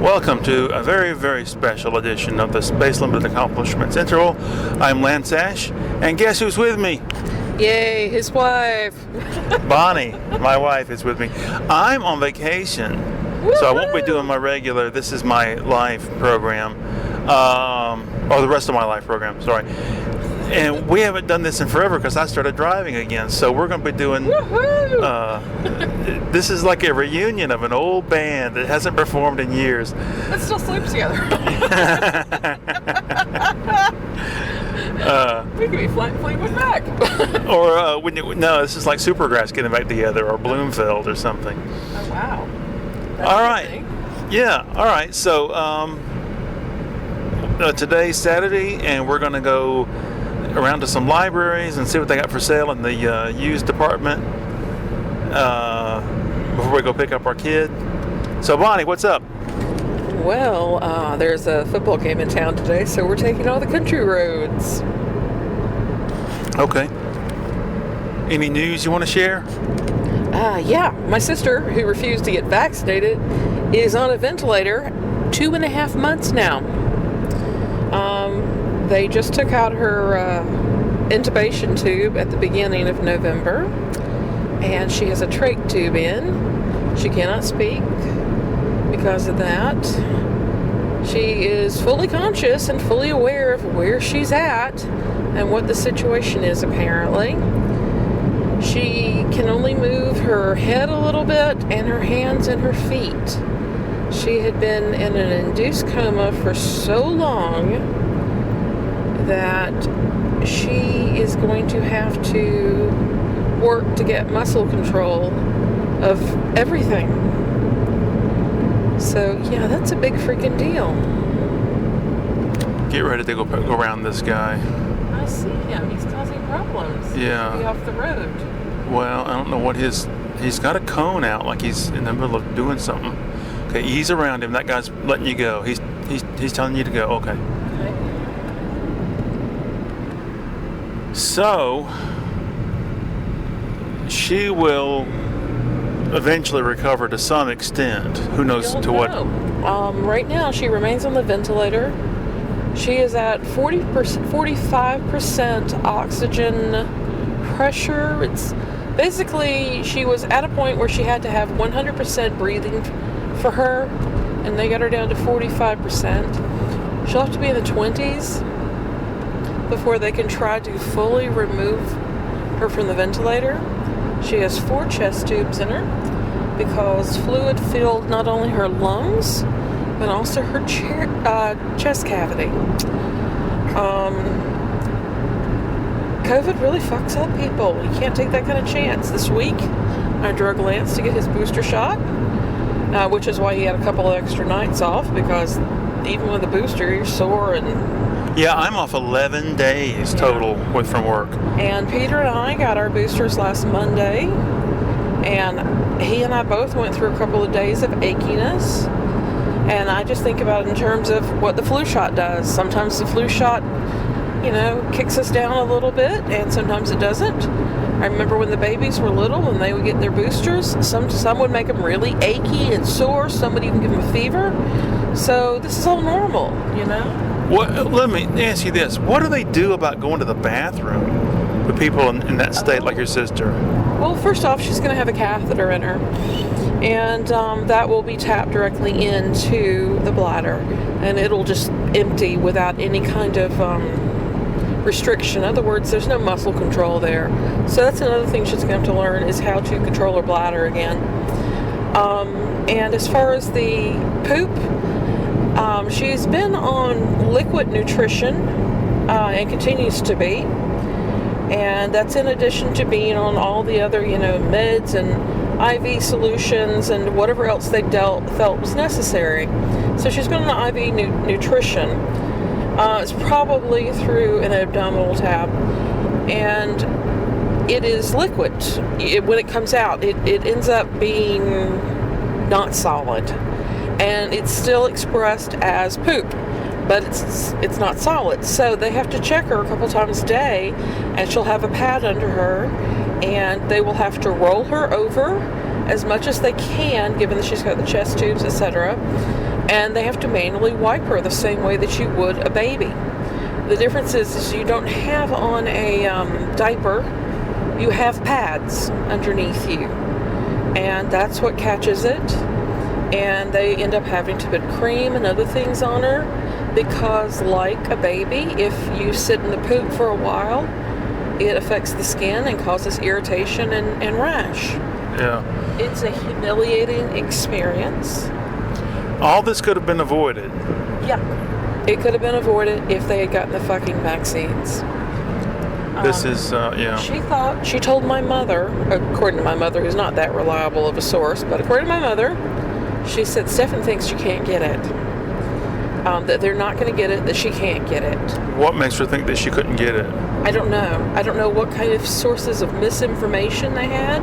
Welcome to a very, very special edition of the Space Limited Accomplishments Interval. I'm Lance Ash, and guess who's with me? Yay, his wife. Bonnie, my wife, is with me. I'm on vacation, so I won't be doing my regular This Is My Life program, or the rest of my life program, sorry. And we haven't done this in forever because I started driving again. So we're going to be doing, this is like a reunion of an old band that hasn't performed in years. It still sleeps together. We could be Fleetwood Mac. Or, no, this is like Supergrass getting back together, or Bloomfield or something. Oh, wow. That's all right. Yeah, all right. So today's Saturday, and we're going to go around to some libraries and see what they got for sale in the used department before we go pick up our kid. So Bonnie, what's up? Well, there's a football game in town today, so we're taking all the country roads. Okay. Any news you want to share? Yeah. My sister, who refused to get vaccinated, is on a ventilator 2.5 months now. They just took out her intubation tube at the beginning of November, and she has a trach tube in. She cannot speak because of that. She is fully conscious and fully aware of where she's at and what the situation is, apparently. She can only move her head a little bit and her hands and her feet. She had been in an induced coma for so long that she is going to have to work to get muscle control of everything. So, yeah, that's a big freaking deal. Get ready to go around this guy. I see him. He's causing problems. Yeah. Be off the road. Well, I don't know what he's got a cone out, like he's in the middle of doing something. Okay, ease around him. That guy's letting you go. He's telling you to go. Okay. So, she will eventually recover to some extent. Who knows to what? Right now, she remains on the ventilator. She is at 45% oxygen pressure. It's basically, she was at a point where she had to have 100% breathing for her, and they got her down to 45%. She'll have to be in the 20s before they can try to fully remove her from the ventilator. She has 4 chest tubes in her because fluid filled not only her lungs but also her chest cavity. COVID really fucks up people. You can't take that kind of chance. This week, I drug Lance to get his booster shot, which is why he had a couple of extra nights off, because even with a booster, you're sore and... Yeah, I'm off 11 days total from work. And Peter and I got our boosters last Monday, and he and I both went through a couple of days of achiness. And I just think about it in terms of what the flu shot does. Sometimes the flu shot, kicks us down a little bit, and sometimes it doesn't. I remember when the babies were little and they would get their boosters, some would make them really achy and sore, some would even give them a fever. So this is all normal, Let me ask you this. What do they do about going to the bathroom with people in that state like your sister? Well, first off, she's going to have a catheter in her, and that will be tapped directly into the bladder, and it'll just empty without any kind of restriction. In other words, there's no muscle control there. So that's another thing she's going to have to learn, is how to control her bladder again. And as far as the poop, she's been on liquid nutrition and continues to be. And that's in addition to being on all the other, meds and IV solutions and whatever else they felt was necessary. So she's been on IV nutrition. It's probably through an abdominal tap. And it is liquid. When it comes out, it ends up being not solid. And it's still expressed as poop, but it's not solid. So they have to check her a couple times a day, and she'll have a pad under her, and they will have to roll her over as much as they can, given that she's got the chest tubes, etc. and they have to manually wipe her the same way that you would a baby. The difference is you don't have on a diaper, you have pads underneath you, and that's what catches it. And they end up having to put cream and other things on her because, like a baby, if you sit in the poop for a while, it affects the skin and causes irritation and rash. Yeah. It's a humiliating experience. All this could have been avoided. Yeah. It could have been avoided if they had gotten the fucking vaccines. This is, yeah. She told my mother, according to my mother, who's not that reliable of a source, but according to my mother, she said, Stephen thinks you can't get it. That they're not going to get it, that she can't get it. What makes her think that she couldn't get it? I don't know. I don't know what kind of sources of misinformation they had,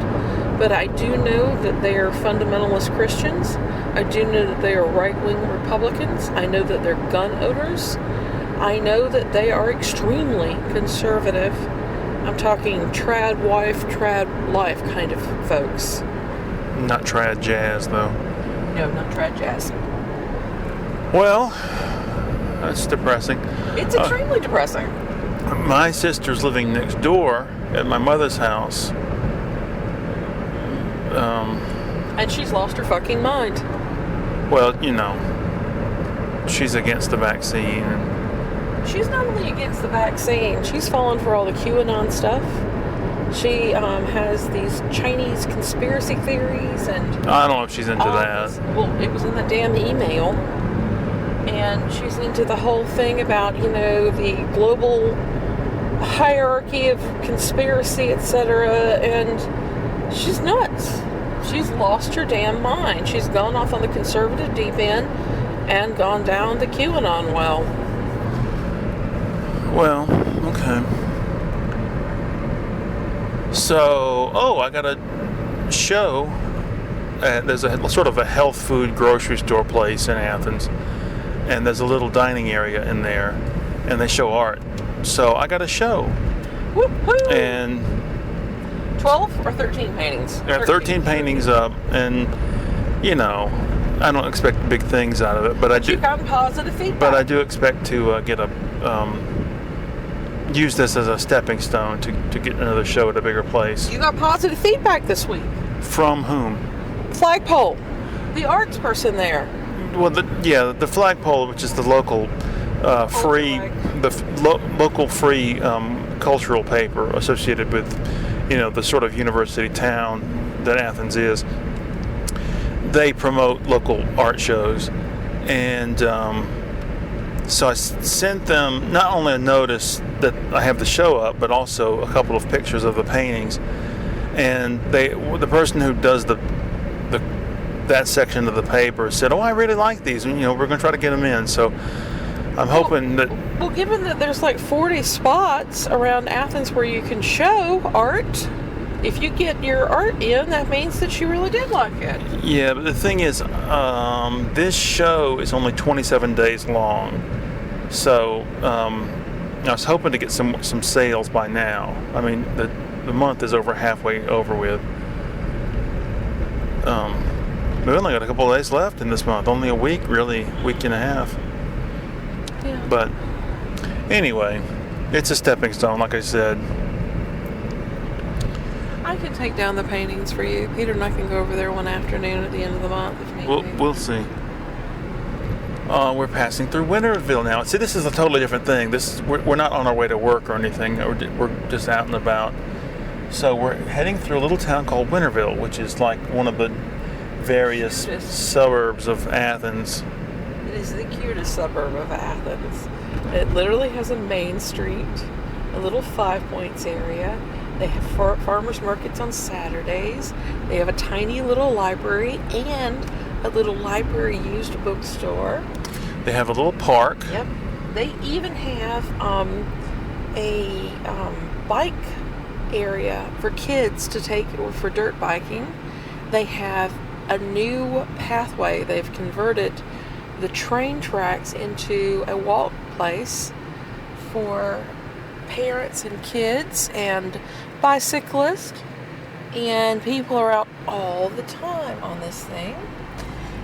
but I do know that they are fundamentalist Christians. I do know that they are right-wing Republicans. I know that they're gun owners. I know that they are extremely conservative. I'm talking trad wife, trad life kind of folks. Not trad jazz, though. No, not trad jazz. Well, that's depressing. It's extremely depressing. My sister's living next door at my mother's house. And she's lost her fucking mind. Well, you know, she's against the vaccine. She's not only against the vaccine, she's fallen for all the QAnon stuff. She has these Chinese conspiracy theories and... I don't know if she's into that. Well, it was in the damn email. And she's into the whole thing about, you know, the global hierarchy of conspiracy, etc. And she's nuts. She's lost her damn mind. She's gone off on the conservative deep end and gone down the QAnon well. Well, okay. So, I got a show. There's a sort of a health food grocery store place in Athens, and there's a little dining area in there, and they show art. So I got a show. Woo-hoo! And 12 or 13 paintings? I got 13 paintings up, and you know, I don't expect big things out of it, but I do. You've gotten positive feedback. But I do expect to get a use this as a stepping stone to get another show at a bigger place. You got positive feedback this week. From whom? Flagpole, the arts person there. Well, the Flagpole, which is the local free, local free cultural paper associated with, you know, the sort of university town that Athens is. They promote local art shows, and so I sent them not only a notice that I have the show up, but also a couple of pictures of the paintings. And the person who does that section of the paper said, "Oh, I really like these, and you know, we're going to try to get them in." So I'm hoping that. Well, given that there's like 40 spots around Athens where you can show art, if you get your art in, that means that you really did like it. Yeah, but the thing is, this show is only 27 days long, so I was hoping to get some sales by now. I mean, the month is over halfway over with. We only got a couple of days left in this month. Only a week, really, week and a half. Yeah. But anyway, it's a stepping stone, like I said. I can take down the paintings for you. Peter and I can go over there one afternoon at the end of the month if need be. We'll see. We're passing through Winterville now. See, this is a totally different thing. We're not on our way to work or anything. We're just out and about. So we're heading through a little town called Winterville, which is like one of the various suburbs of Athens. It is the cutest suburb of Athens. It literally has a main street, a little 5 Points area. They have farmers markets on Saturdays. They have a tiny little library and a little library used bookstore. They have a little park. Yep. They even have a bike area for kids to take for dirt biking. They have a new pathway. They've converted the train tracks into a walk place for parents and kids and bicyclists, and people are out all the time on this thing.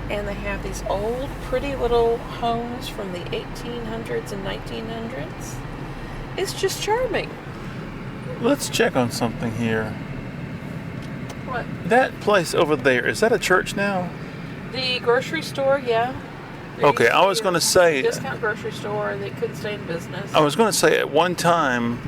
And they have these old, pretty little homes from the 1800s and 1900s. It's just charming. Let's check on something here. What? That place over there, is that a church now? The grocery store, yeah. There Okay, used to I was be going to a say... discount grocery store, and they couldn't stay in business. I was going to say at one time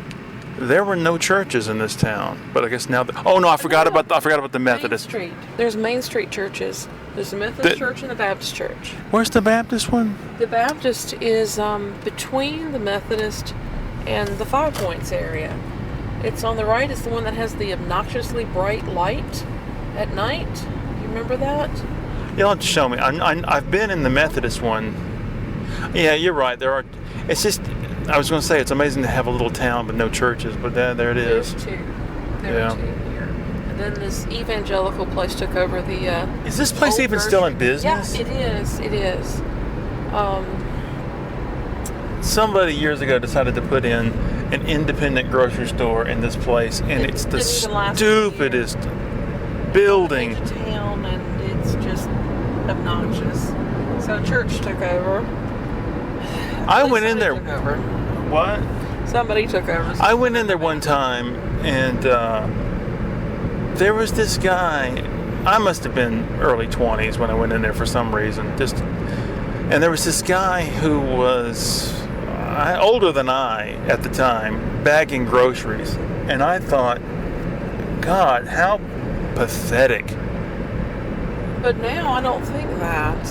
there were no churches in this town, but I guess now. I forgot about the Methodist. Main Street. There's Main Street churches. There's the Methodist church and the Baptist church. Where's the Baptist one? The Baptist is between the Methodist and the Five Points area. It's on the right. It's the one that has the obnoxiously bright light at night. You remember that? You'll have to show me. I've been in the Methodist one. Yeah, you're right. There are. It's just. I was going to say it's amazing to have a little town with no churches, but there it is. There's two. There are two here. And then this evangelical place took over the. Is this place even still in business? Yeah, it is. It is. Somebody years ago decided to put in an independent grocery store in this place, and it's the stupidest building. It's a town, and it's just obnoxious. So church took over. I went in there. Took over. What? Somebody took over. I went in there one time, and there was this guy. I must have been early 20s when I went in there for some reason. And there was this guy who was older than I at the time, bagging groceries. And I thought, God, how pathetic. But now I don't think that.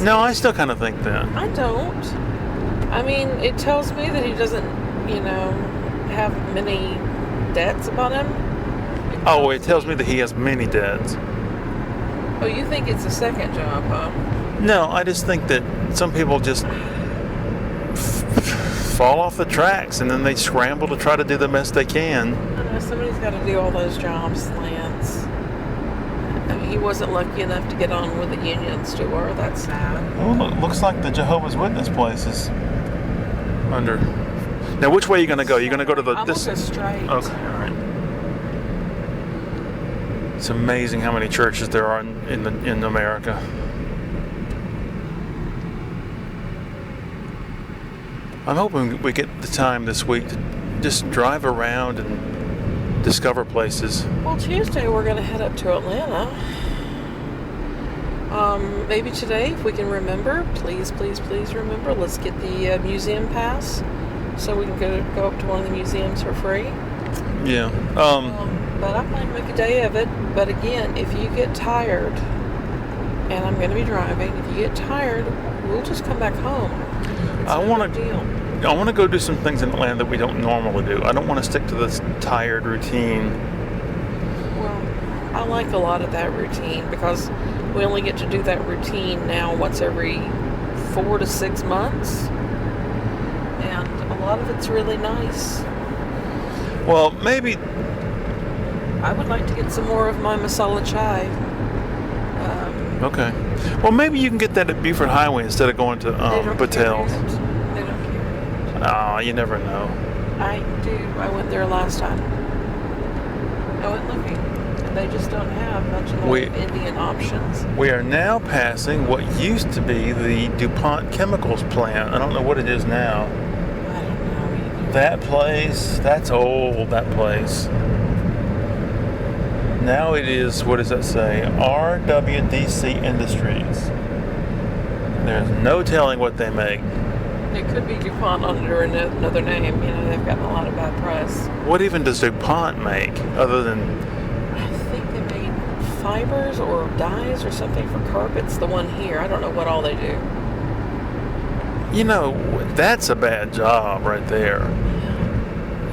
No, I still kind of think that. I don't. I mean, it tells me that he doesn't, have many debts about him. It tells me that he has many debts. Oh, you think it's a second job, huh? No, I just think that some people just fall off the tracks and then they scramble to try to do the best they can. I know, somebody's got to do all those jobs, Lance. I mean, he wasn't lucky enough to get on with the union store. That's sad. Oh, looks like the Jehovah's Witness place is under. Now, which way are you going to go? You're going to go to I'm going to go straight. Okay, all right. It's amazing how many churches there are in America. I'm hoping we get the time this week to just drive around and discover places. Well, Tuesday we're going to head up to Atlanta. Maybe today, if we can remember, please remember, let's get the museum pass so we can go up to one of the museums for free. Yeah. But I plan to make a day of it. But again, if you get tired, and I'm going to be driving, if you get tired, we'll just come back home. I want to go do some things in Atlanta that we don't normally do. I don't want to stick to this tired routine. Well, I like a lot of that routine because we only get to do that routine now once every 4 to 6 months. And a lot of it's really nice. Well, maybe... I would like to get some more of my masala chai. Okay. Well, maybe you can get that at Buford Highway instead of going to Battelle's. They don't carry it. You never know. I do. I went there last time. I went looking. And they just don't have much of Indian options. We are now passing what used to be the DuPont Chemicals plant. I don't know what it is now. I don't know either. That place, that's old, that place. Now it is, what does that say? RWDC Industries. There's no telling what they make. It could be DuPont under another name. They've gotten a lot of bad press. What even does DuPont make other than... I think they made fibers or dyes or something for carpets. The one here. I don't know what all they do. That's a bad job right there.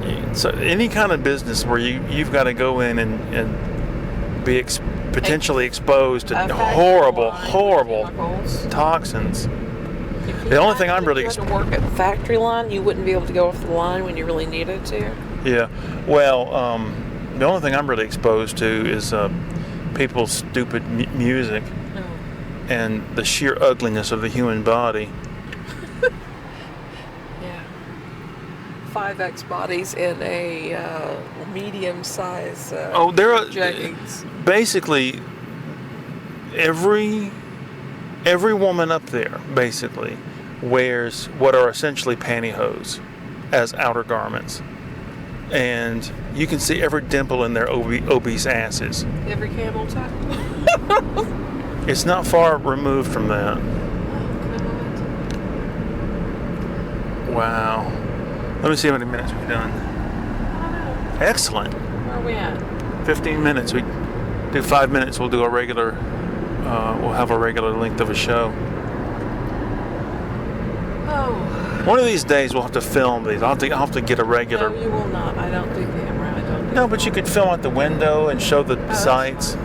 Yeah. So any kind of business where you've got to go in and be potentially exposed to horrible toxins. The only thing I'm really... If you had to work at the factory line, you wouldn't be able to go off the line when you really needed to. Yeah. Well, the only thing I'm really exposed to is people's stupid music and the sheer ugliness of the human body. Yeah. 5X bodies in a medium size they're jeggings. Basically, every woman up there basically wears what are essentially pantyhose as outer garments, and you can see every dimple in their obese asses. Every camel toe. It's not far removed from that. Oh, Wow. Let me see how many minutes we've done. Excellent. where are we at? 15 minutes. We do 5 minutes. We'll do a regular. We'll have a regular length of a show. Oh. One of these days we'll have to film these. I'll have to get a regular. No, you will not. I don't do camera. I don't do No, but you could film out the window and show the that's sights.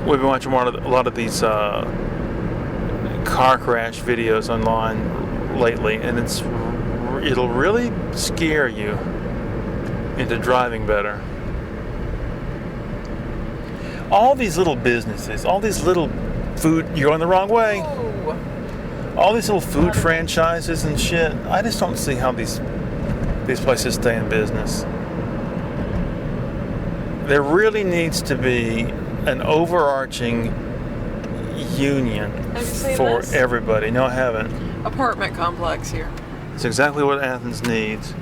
We've been watching a lot of these car crash videos online lately, and it'll really scare you into driving better. All these little businesses, all these little food, you're going the wrong way. Oh. All these little food franchises and shit. I just don't see how these places stay in business. There really needs to be an overarching union Have you seen for this? everybody. No, I haven't. Apartment complex here. It's exactly what Athens needs.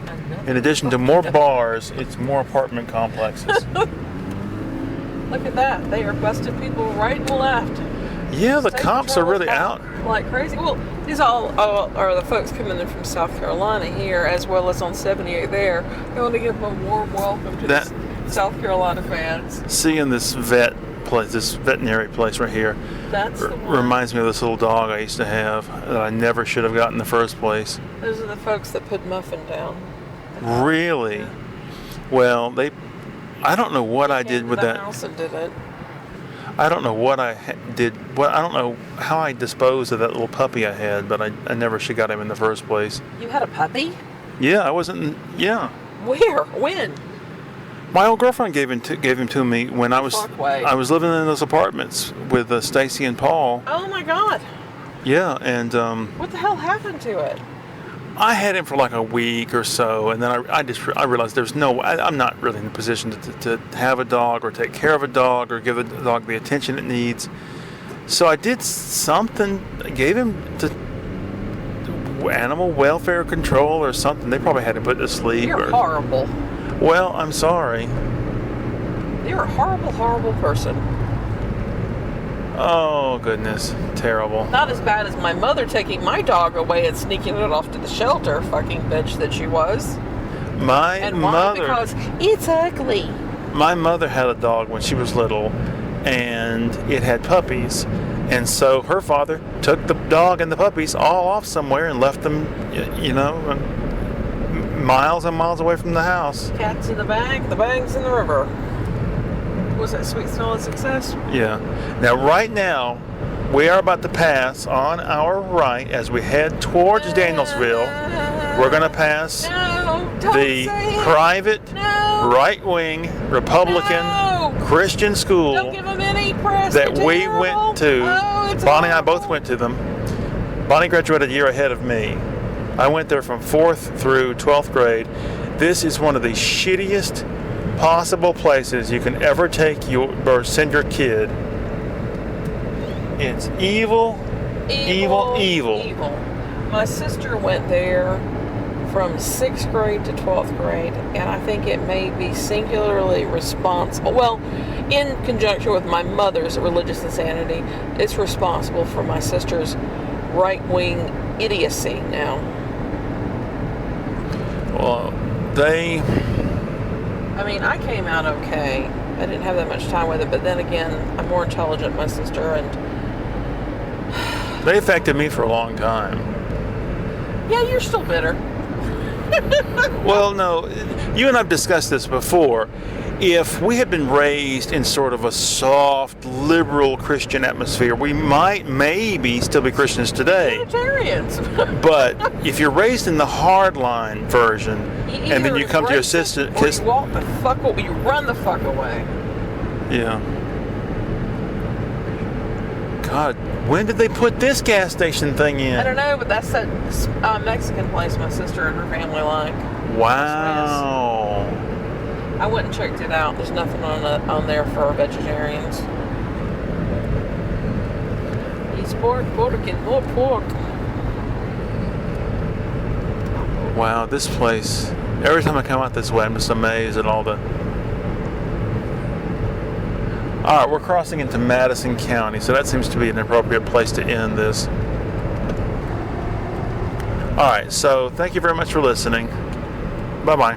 In addition to more bars, it's more apartment complexes. Look at that. They are busting people right and left. Yeah, the State cops are patrol really is out. like crazy. Well, these all are the folks coming in from South Carolina here, as well as on 78 there. I want to give them a warm welcome to the South Carolina fans. Seeing this veterinary place right here, That's the one. reminds me of this little dog I used to have that I never should have got in the first place. Those are the folks that put Muffin down. Really? Well, I don't know what I did with the that. house and did it. I don't know what I did. I don't know how I disposed of that little puppy I had, but I never should have got him in the first place. You had a puppy? Yeah, I wasn't. Yeah, Where? When? my old girlfriend gave him to me when I was Parkway. living in those apartments with Stacy and Paul. Oh my God! Yeah, and What the hell happened to it? I had him for like a week or so, and then I realized there's I'm not really in a position to have a dog or take care of a dog or give the dog the attention it needs. So I did something, gave him to animal welfare control or something. They probably had him put to sleep. You're horrible. Well, I'm sorry. You're a horrible, horrible person. Oh, goodness. Terrible. Not as bad as my mother taking my dog away and sneaking it off to the shelter, fucking bitch that she was. My And why? mother... Because it's ugly. My mother had a dog when she was little, and it had puppies. And so her father took the dog and the puppies all off somewhere and left them, miles and miles away from the house. Cat's in the bag, the bag's in the river. Was that sweet smell of success? Yeah. Now, right now, we are about to pass on our right as we head towards Danielsville. We're going to pass the private, right-wing, Republican, Christian school Don't give them any press. that They're we terrible. went to. Oh, it's Bonnie and I both horrible. went to them. Bonnie graduated a year ahead of me. I went there from 4th through 12th grade. This is one of the shittiest possible places you can ever take or send your kid. It's evil. My sister went there from 6th grade to 12th grade, and I think it may be singularly responsible. Well, in conjunction with my mother's religious insanity, it's responsible for my sister's right-wing idiocy now. Well, I mean, I came out okay. I didn't have that much time with it, but then again, I'm more intelligent than my sister, and they affected me for a long time. yeah, you're still bitter. Well, no, you and I've discussed this before. If we had been raised in sort of a soft, liberal Christian atmosphere, we might maybe still be Christians today. Unitarians. But if you're raised in the hardline version, and then you come to your sister, or you walk the fuck away, you run the fuck away. yeah. God, when did they put this gas station thing in? I don't know, but that's that Mexican place my sister and her family like. Wow. I went and checked it out. There's nothing on there for vegetarians. Eats pork, and more pork. Wow, this place. Every time I come out this way, I'm just amazed at all the... Alright, we're crossing into Madison County, so that seems to be an appropriate place to end this. Alright, so thank you very much for listening. Bye-bye.